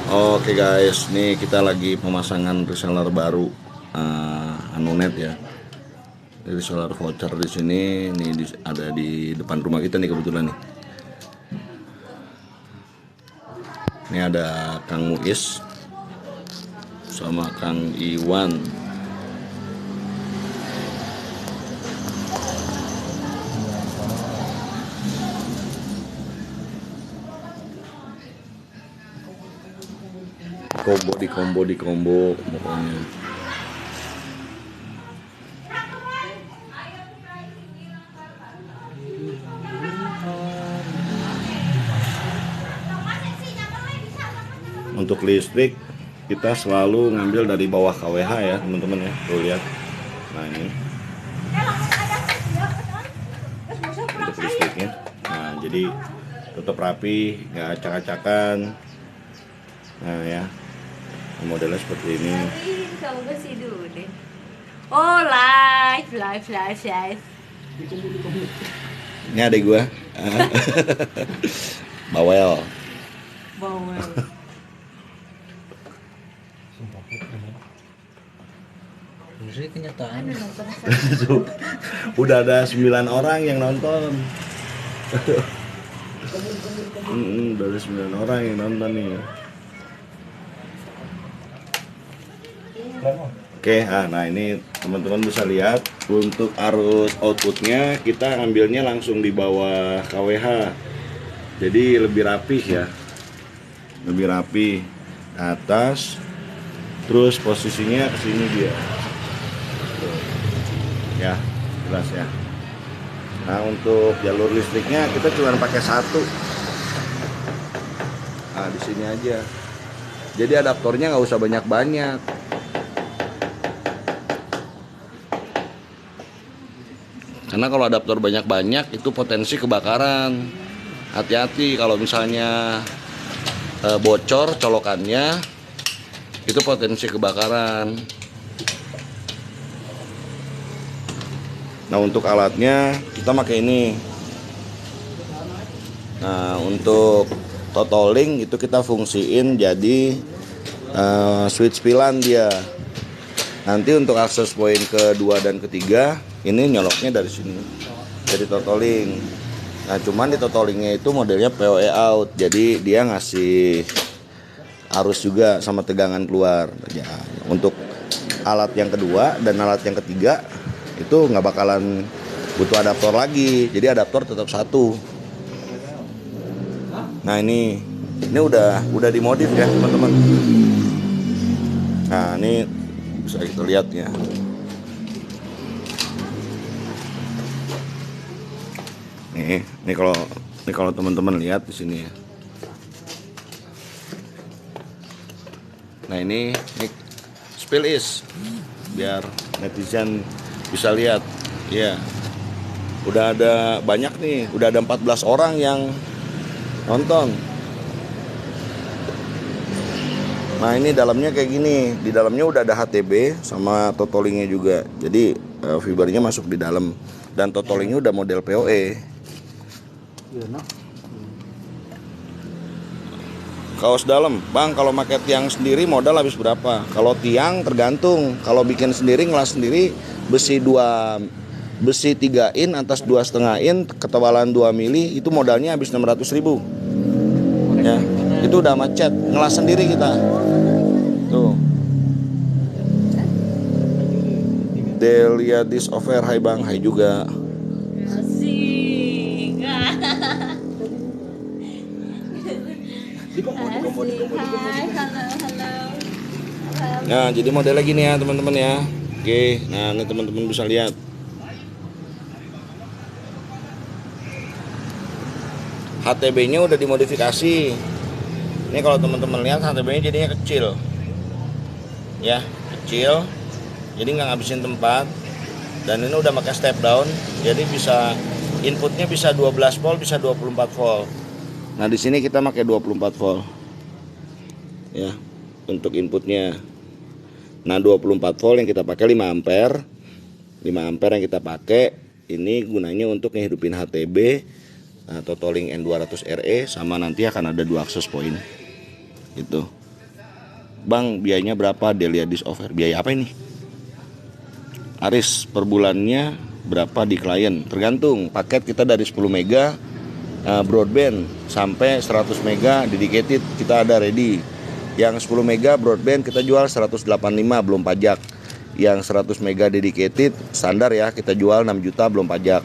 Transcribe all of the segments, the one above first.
Oke guys, nih kita lagi pemasangan reseller baru Anunet ya. Reseller voucher di sini nih ada di depan rumah kita nih kebetulan nih. Ini ada Kang Muiz sama Kang Iwan. Di combo pokoknya. Untuk listrik kita selalu ngambil dari bawah KWH ya teman-teman ya. Tuh lihat. Nah ini untuk listriknya. Nah jadi tetap rapi, nggak acak-acakan. Nah ya, modelnya seperti ini. Kamu bersih dulu deh. Oh live. Ini adek gua. Bawel. Ini kenyataan. Udah ada 9 orang yang nonton. Udah ada 9 orang yang nonton nih. Oke, nah ini teman-teman bisa lihat untuk arus outputnya kita ambilnya langsung di bawah KWH. Jadi lebih rapih ya. Lebih rapi atas. Terus posisinya ke sini dia. Ya, jelas ya. Nah, untuk jalur listriknya kita cuma pakai satu. Nah, di sini aja. Jadi adaptornya nggak usah banyak-banyak. Karena kalau adaptor banyak-banyak itu potensi kebakaran. Hati-hati kalau misalnya bocor colokannya, itu potensi kebakaran. Nah untuk alatnya kita pakai ini. Nah untuk totoling itu kita fungsiin jadi switch pilan dia. Nanti untuk akses poin kedua dan ketiga ini nyoloknya dari sini, jadi totoling. Nah cuman di totolingnya itu modelnya PoE out, jadi dia ngasih arus juga sama tegangan keluar. Ya, untuk alat yang kedua dan alat yang ketiga itu nggak bakalan butuh adaptor lagi, jadi adaptor tetap satu. Nah ini udah dimodif ya teman-teman. Nah ini bisa kita lihat ya. Ini kalau teman-teman lihat di sini ya. Nah ini spill is biar netizen bisa lihat ya. Udah ada banyak nih, udah ada 14 orang yang nonton. Nah ini dalamnya kayak gini, di dalamnya udah ada HTB sama totolingnya juga, jadi fibernya masuk di dalam dan totolingnya udah model PoE. Kaos dalam, bang, kalau pakai tiang sendiri modal habis berapa? Kalau tiang tergantung, kalau bikin sendiri ngelas sendiri besi 3 in atas 2,5 in ketebalan 2 mili itu modalnya habis 600.000 ya. Itu udah macet, ngelas sendiri kita tuh. Delia this over, hai bang, hai juga. Asik. Hai, halo. Nah jadi modelnya gini ya teman-teman ya. Oke, nah ini teman-teman bisa lihat. HTB-nya udah dimodifikasi. Ini kalau teman-teman lihat HTB-nya jadinya kecil. Ya, kecil. Jadi nggak ngabisin tempat. Dan ini udah pakai step down. Jadi bisa inputnya bisa 12 volt, bisa 24 volt. Nah, di sini kita pakai 24 volt. Ya, untuk inputnya. Nah 24 volt yang kita pakai 5 ampere. 5 ampere yang kita pakai ini gunanya untuk ngehidupin HTB, Totoling N200 RE, sama nanti akan ada 2 akses point gitu. Bang, biayanya berapa Delia Dish Over? Biaya apa ini? Aris, per bulannya berapa di klien? Tergantung, paket kita dari 10 mega broadband sampai 100 mega dedicated kita ada ready. Yang 10 mega broadband kita jual 185 belum pajak. Yang 100 mega dedicated standar ya, kita jual 6 juta belum pajak.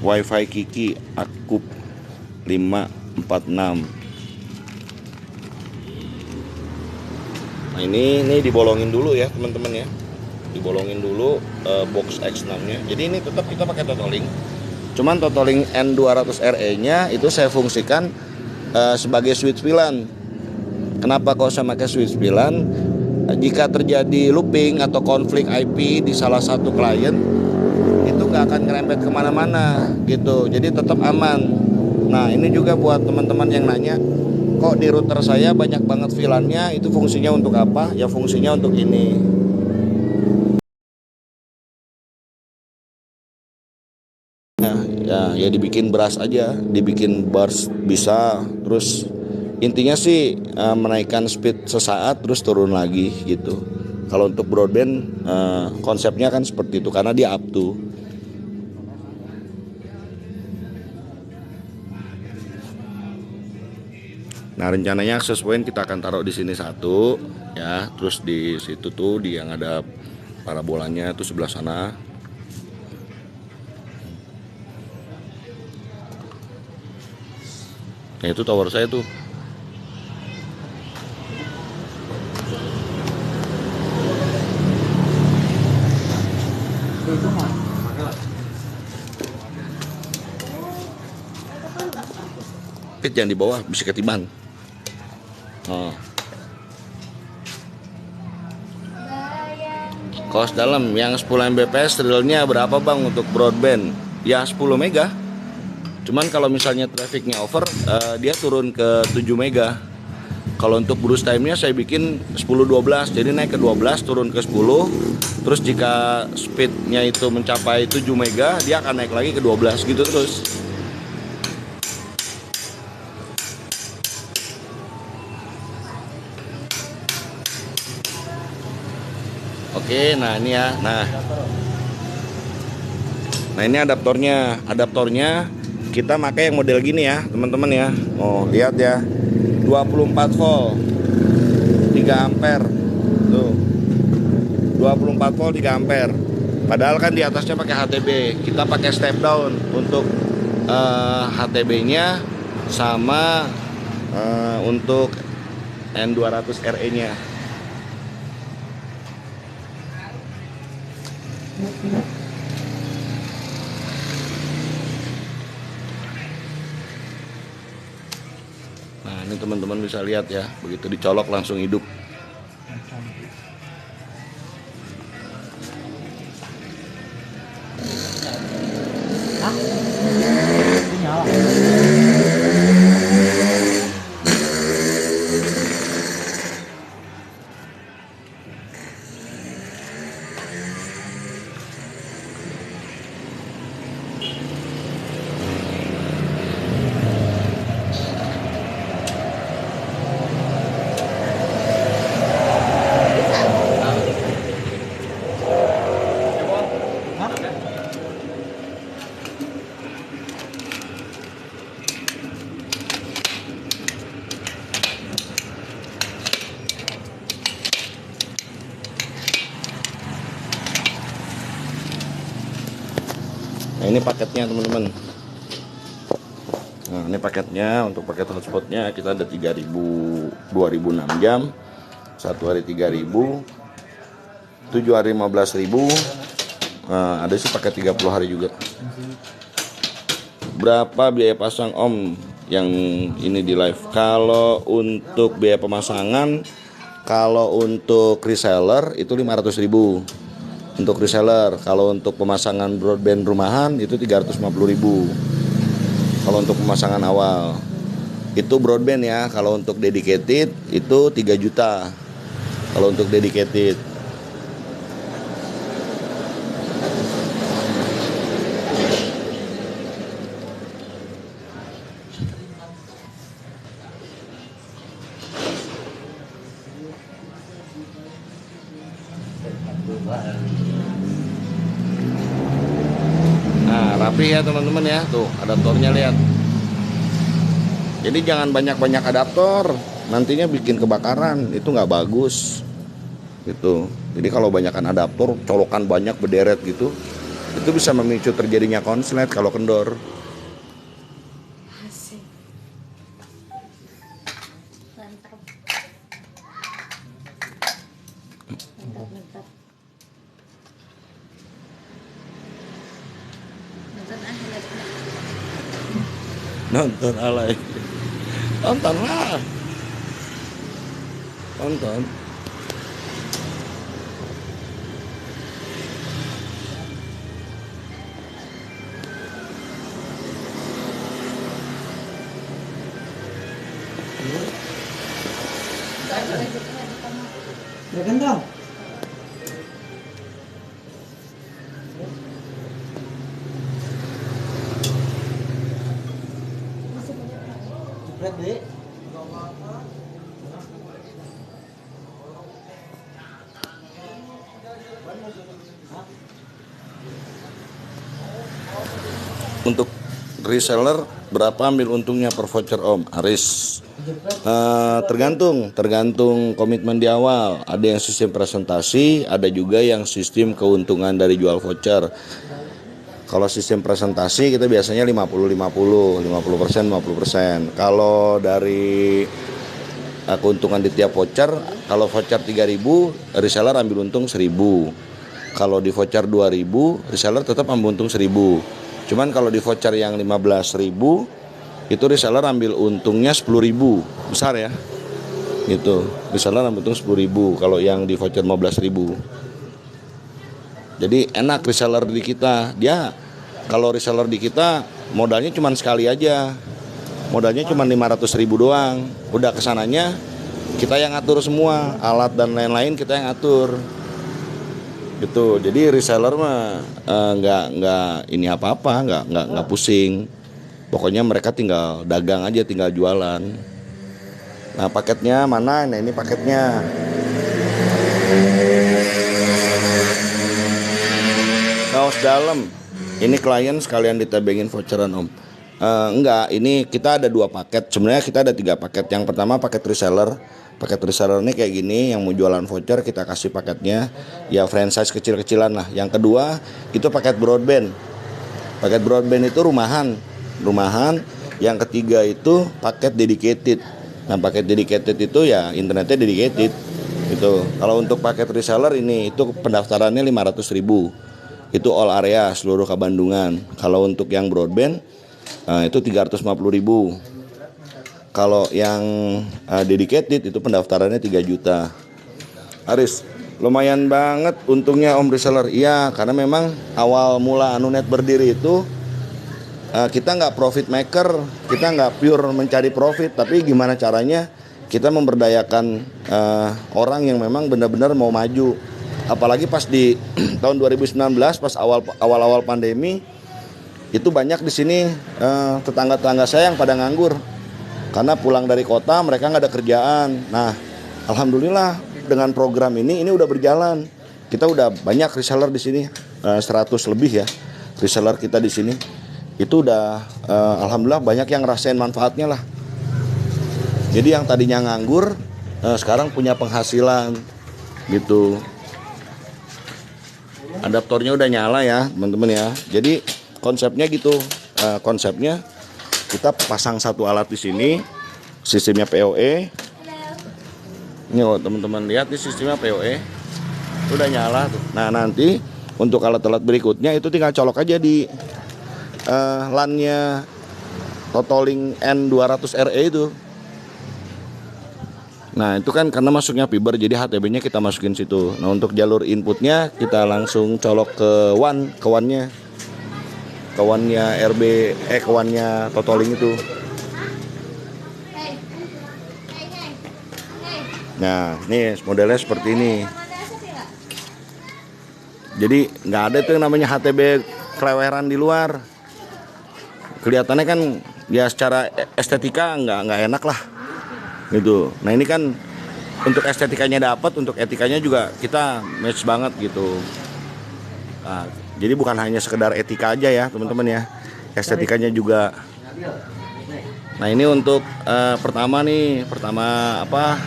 Wifi Kiki Akup 546. Nah ini dibolongin dulu ya teman-teman ya, dibolongin dulu box X6 nya. Jadi ini tetap kita pakai Totalink, cuman Totalink N200RE nya itu saya fungsikan sebagai switch VLAN. Kenapa kok saya pakai switch VLAN? Jika terjadi looping atau konflik IP di salah satu klien, itu nggak akan ngerempet kemana-mana gitu, jadi tetap aman. Nah ini juga buat teman-teman yang nanya, kok di router saya banyak banget VLAN-nya, itu fungsinya untuk apa? Ya fungsinya untuk ini. Ya dibikin beras aja, dibikin bars bisa. Terus intinya sih menaikkan speed sesaat terus turun lagi gitu. Kalau untuk broadband konsepnya kan seperti itu karena dia up to. Nah rencananya access point kita akan taruh di sini satu ya, terus di situ tuh di yang ada parabolanya tuh sebelah sana. Nah itu tower saya tuh. Itu mah. Pit yang di bawah bisa ketiban. Oh. Kos dalam yang 10 Mbps realnya berapa bang untuk broadband? Ya 10 mega. Cuman kalau misalnya trafficnya over, dia turun ke 7 mega. Kalau untuk burst time-nya saya bikin 10-12, jadi naik ke 12, turun ke 10. Terus jika speednya itu mencapai 7 mega, dia akan naik lagi ke 12 gitu terus. Oke, nah ini ya. Nah ini adaptornya kita pakai yang model gini ya teman-teman ya. Oh lihat ya, 24 volt 3 ampere tuh, 24 volt 3 ampere. Padahal kan di atasnya pakai HTB, kita pakai step down untuk HTB-nya sama untuk N200RE nya. Nah ini teman-teman bisa lihat ya, begitu dicolok langsung hidup. Itu nyala. Nah ini paketnya teman-teman. Nah ini paketnya, untuk paket hotspotnya kita ada 3000, 2006 jam, 1 hari 3000, 7 hari 15.000. Nah, ada sih paket 30 hari juga. Berapa biaya pasang om yang ini di live? Kalau untuk biaya pemasangan, kalau untuk reseller itu 500.000 untuk reseller. Kalau untuk pemasangan broadband rumahan itu 350.000. Kalau untuk pemasangan awal itu broadband ya. Kalau untuk dedicated itu 3 juta. Kalau untuk dedicated. Nah, rapi ya teman-teman ya. Tuh, adaptornya lihat. Jadi jangan banyak-banyak adaptor, nantinya bikin kebakaran, itu nggak bagus. Gitu. Jadi kalau banyakkan adaptor, colokan banyak berderet gitu, itu bisa memicu terjadinya konslet kalau kendor. Asik. Mantap. Mantap. Nonton alay. Tontonlah. Tonton. Dragon dong. Jepret deh. Untuk reseller berapa ambil untungnya per voucher Om Aris? Tergantung komitmen di awal. Ada yang sistem presentasi, ada juga yang sistem keuntungan dari jual voucher. Kalau sistem presentasi kita biasanya 50-50, 50%. Kalau dari keuntungan di tiap voucher, kalau voucher 3.000, reseller ambil untung 1.000. Kalau di voucher 2.000, reseller tetap ambil untung 1.000. Cuman kalau di voucher yang 15.000, itu reseller ambil untungnya 10.000, besar ya. Gitu. Reseller ambil untung 10.000 kalau yang di voucher 15.000. Jadi enak reseller di kita. Dia kalau reseller di kita modalnya cuma sekali aja. Modalnya cuma 500.000 doang. Udah kesananya kita yang ngatur semua, alat dan lain-lain kita yang ngatur. Gitu. Jadi reseller mah nggak ini apa-apa, nggak pusing. Pokoknya mereka tinggal dagang aja, tinggal jualan. Nah, paketnya mana? Nah, ini paketnya. Kaos dalam. Ini klien sekalian ditebengin voucheran Om. Enggak, ini kita ada 2 paket. Sebenarnya kita ada 3 paket. Yang pertama paket reseller. Paket reseller ini kayak gini, yang mau jualan voucher kita kasih paketnya. Ya franchise kecil-kecilan lah. Yang kedua itu paket broadband. Paket broadband itu rumahan. Yang ketiga itu paket dedicated. Nah, paket dedicated itu ya internetnya dedicated gitu. Kalau untuk paket reseller ini itu pendaftarannya 500.000. Itu all area seluruh Kabandungan. Kalau untuk yang broadband itu 350.000. Kalau yang dedicated itu pendaftarannya 3 juta. Aris, lumayan banget untungnya Om reseller. Iya, karena memang awal mula Anunet berdiri itu kita nggak profit maker, kita nggak pure mencari profit, tapi gimana caranya kita memberdayakan orang yang memang benar-benar mau maju. Apalagi pas di tahun 2019, pas awal-awal pandemi, itu banyak di sini tetangga-tetangga saya yang pada nganggur karena pulang dari kota mereka nggak ada kerjaan. Nah, alhamdulillah dengan program ini udah berjalan. Kita udah banyak reseller di sini, 100 lebih ya reseller kita di sini. Itu udah alhamdulillah banyak yang ngerasain manfaatnya lah. Jadi yang tadinya nganggur sekarang punya penghasilan gitu. Adaptornya udah nyala ya teman-teman ya. Jadi konsepnya gitu, konsepnya kita pasang satu alat di sini, sistemnya PoE. Ini teman-teman lihat di sistemnya PoE udah nyala tuh. Nah, nanti untuk alat-alat berikutnya itu tinggal colok aja di LAN-nya Totoling N200RE itu. Nah, itu kan karena masuknya fiber, jadi HTB-nya kita masukin situ. Nah, untuk jalur inputnya kita langsung colok ke WAN-nya WAN-nya Totoling itu. Nah, nih modelnya seperti ini. Jadi nggak ada tuh yang namanya HTB keleweran di luar. Kelihatannya kan ya secara estetika nggak enak lah gitu. Nah, ini kan untuk estetikanya dapat, untuk etikanya juga kita match banget gitu. Nah, jadi bukan hanya sekedar etika aja ya teman-teman ya, estetikanya juga. Nah ini untuk pertama apa,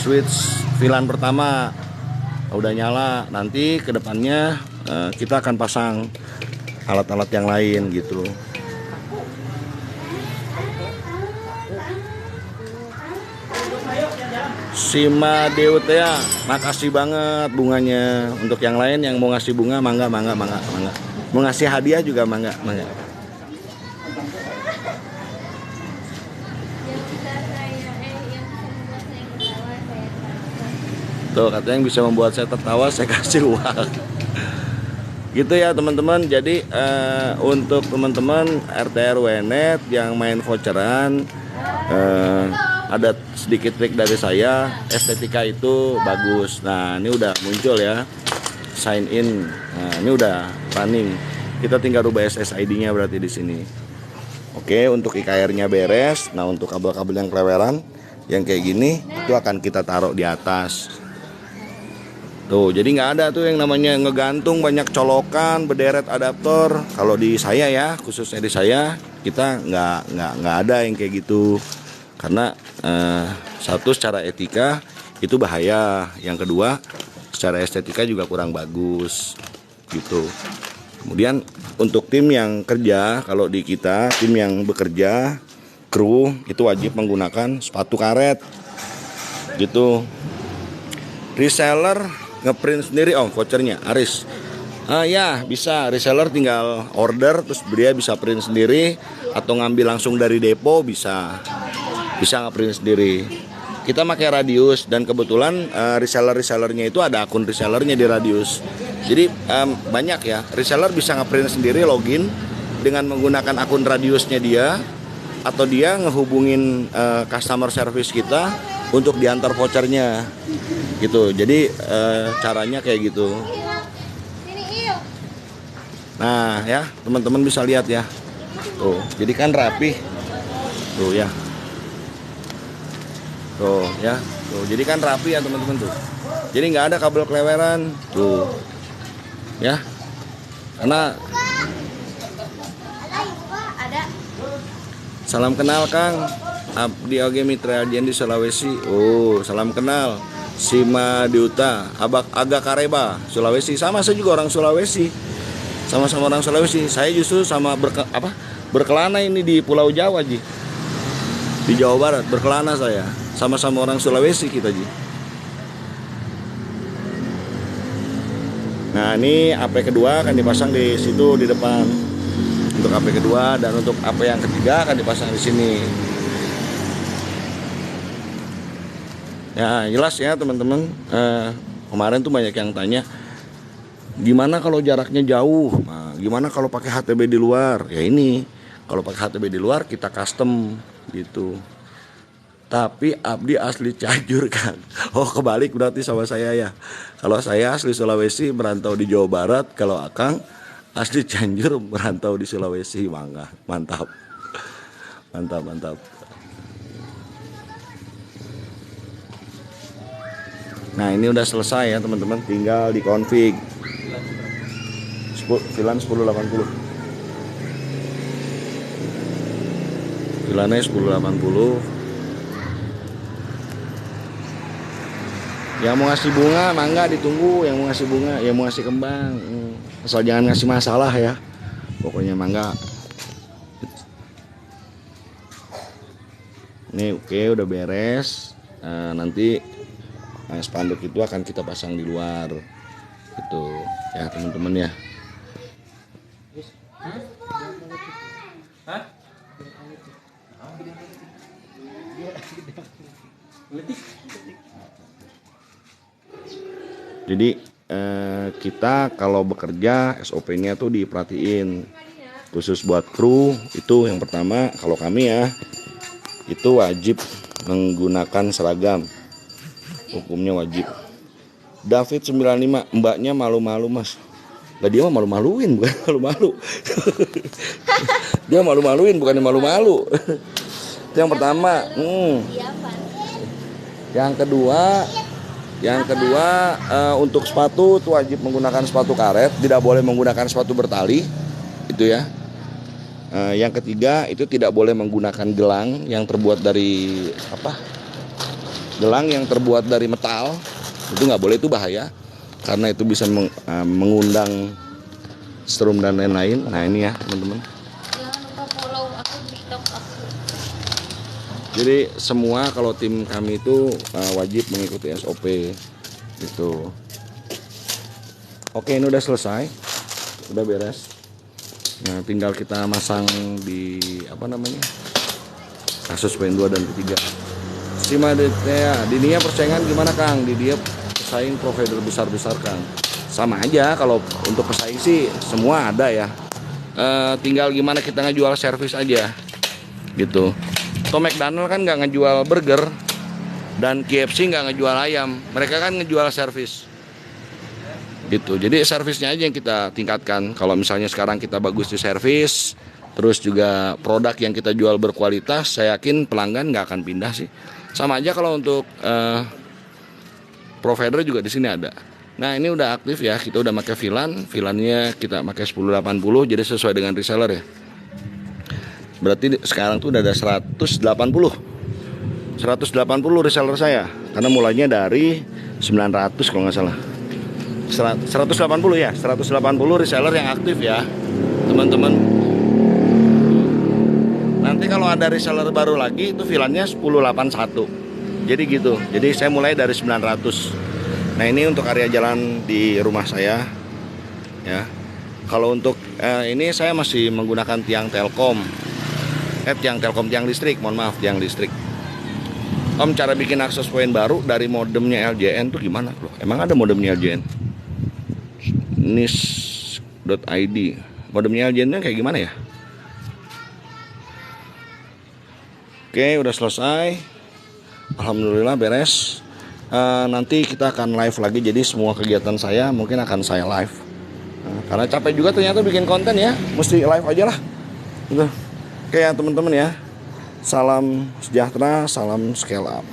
switch VLAN pertama udah nyala. Nanti kedepannya kita akan pasang alat-alat yang lain gitu. Sima Deutea, makasih banget bunganya. Untuk yang lain yang mau ngasih bunga, mangga. Mau ngasih hadiah juga mangga. Tuh katanya yang bisa membuat saya tertawa saya kasih uang. Gitu ya teman-teman. Jadi untuk teman-teman RT RW net yang main voucheran, ada sedikit trik dari saya, estetika itu bagus. Nah ini udah muncul ya, sign in. Nah ini udah running. Kita tinggal rubah SSID-nya berarti di sini. Oke, untuk IKR-nya beres. Nah untuk kabel-kabel yang keleweran, yang kayak gini, itu akan kita taruh di atas. Tuh, jadi nggak ada tuh yang namanya ngegantung banyak colokan, berderet adaptor. Kalau di saya ya, khususnya di saya, kita nggak ada yang kayak gitu. Karena satu secara etika itu bahaya, yang kedua secara estetika juga kurang bagus gitu. Kemudian untuk tim yang kerja, kalau di kita tim yang bekerja, kru itu wajib menggunakan sepatu karet gitu. Reseller ngeprint sendiri vouchernya Aris. Ya bisa, reseller tinggal order terus dia bisa print sendiri atau ngambil langsung dari depo bisa ngeprint sendiri. Kita pakai Radius dan kebetulan resellernya itu ada akun resellernya di Radius. Jadi banyak ya reseller bisa ngeprint sendiri, login dengan menggunakan akun Radiusnya dia, atau dia ngehubungin customer service kita untuk diantar vouchernya gitu. Jadi caranya kayak gitu. Nah ya teman-teman bisa lihat ya, tuh jadi kan rapi tuh ya. Tuh ya, tuh jadi kan rapi ya teman-teman tuh. Jadi nggak ada kabel keleweran tuh, ya. Karena salam kenal Kang, Abdi Oge Mitra Ardian di Sulawesi. Oh salam kenal, Sima Diuta, Aga Kareba Sulawesi. Sama saya juga orang Sulawesi, sama-sama orang Sulawesi. Saya justru sama berkelana ini di Pulau Jawa Ji, di Jawa Barat berkelana saya. Sama-sama orang Sulawesi kita Ji. Nah ini AP kedua akan dipasang di situ di depan. Untuk AP kedua dan untuk AP yang ketiga akan dipasang di sini. Ya jelas ya teman-teman. Kemarin tuh banyak yang tanya, gimana kalau jaraknya jauh? Nah, gimana kalau pakai HTB di luar? Ya ini, kalau pakai HTB di luar kita custom gitu. Tapi Abdi asli Cianjur kan. Oh kebalik berarti sama saya ya. Kalau saya asli Sulawesi merantau di Jawa Barat, kalau Akang asli Cianjur merantau di Sulawesi. Mantap. Nah ini udah selesai ya teman-teman, tinggal di config. VLAN 1080. VLAN-nya 1080. Yang mau ngasih bunga mangga ditunggu, yang mau ngasih bunga, yang mau ngasih kembang, asal jangan ngasih masalah ya. Pokoknya mangga. Ini oke, udah beres. Nanti spanduk itu akan kita pasang di luar. Gitu ya teman-teman ya. Jadi kita kalau bekerja SOP-nya tuh diperhatiin, khusus buat kru. Itu yang pertama, kalau kami ya itu wajib menggunakan seragam, hukumnya wajib. David 95, mbaknya malu-malu mas. Lah dia mah malu-maluin bukan malu-malu. Dia malu-maluin bukan malu-malu. Itu yang pertama. Yang kedua untuk sepatu itu wajib menggunakan sepatu karet, tidak boleh menggunakan sepatu bertali, itu ya. Yang ketiga itu tidak boleh menggunakan gelang yang terbuat dari Gelang yang terbuat dari metal, itu nggak boleh, itu bahaya karena itu bisa mengundang strum dan lain-lain. Nah ini ya teman-teman. Jangan lupa follow aku di TikTok aku. Jadi semua kalau tim kami itu wajib mengikuti SOP gitu. Oke, ini udah selesai, udah beres. Nah tinggal kita masang di kasus poin 2 dan ketiga. Dinia persaingan gimana Kang? Di dia pesaing provider besar-besar Kang. Sama aja, kalau untuk pesaing sih semua ada ya. Tinggal gimana kita ngejual servis aja gitu. McDonald kan nggak ngejual burger dan KFC nggak ngejual ayam, mereka kan ngejual servis gitu. Jadi servisnya aja yang kita tingkatkan. Kalau misalnya sekarang kita bagus di servis, terus juga produk yang kita jual berkualitas, saya yakin pelanggan nggak akan pindah sih. Sama aja kalau untuk provider juga di sini ada. Nah ini udah aktif ya, kita udah pakai VLAN-nya kita pakai 1080, jadi sesuai dengan reseller ya. Berarti sekarang tuh udah ada 180 reseller saya, karena mulainya dari 900 kalau nggak salah. 180 ya, 180 reseller yang aktif ya teman-teman. Nanti kalau ada reseller baru lagi itu VLAN-nya 1081. Jadi gitu. Jadi saya mulai dari 900. Nah, ini untuk area jalan di rumah saya ya. Kalau untuk ini saya masih menggunakan tiang Telkom. Tiang listrik, mohon maaf, tiang listrik. Om, cara bikin akses point baru dari modemnya LJN tuh gimana, loh? Emang ada modemnya LJN? nis.id. Modemnya LJN-nya kayak gimana ya? Oke, udah selesai. Alhamdulillah beres. Nanti kita akan live lagi. Jadi semua kegiatan saya mungkin akan saya live. Karena capek juga ternyata bikin konten ya. Mesti live aja lah. Gitu. Oke ya teman-teman ya. Salam sejahtera, salam scale up.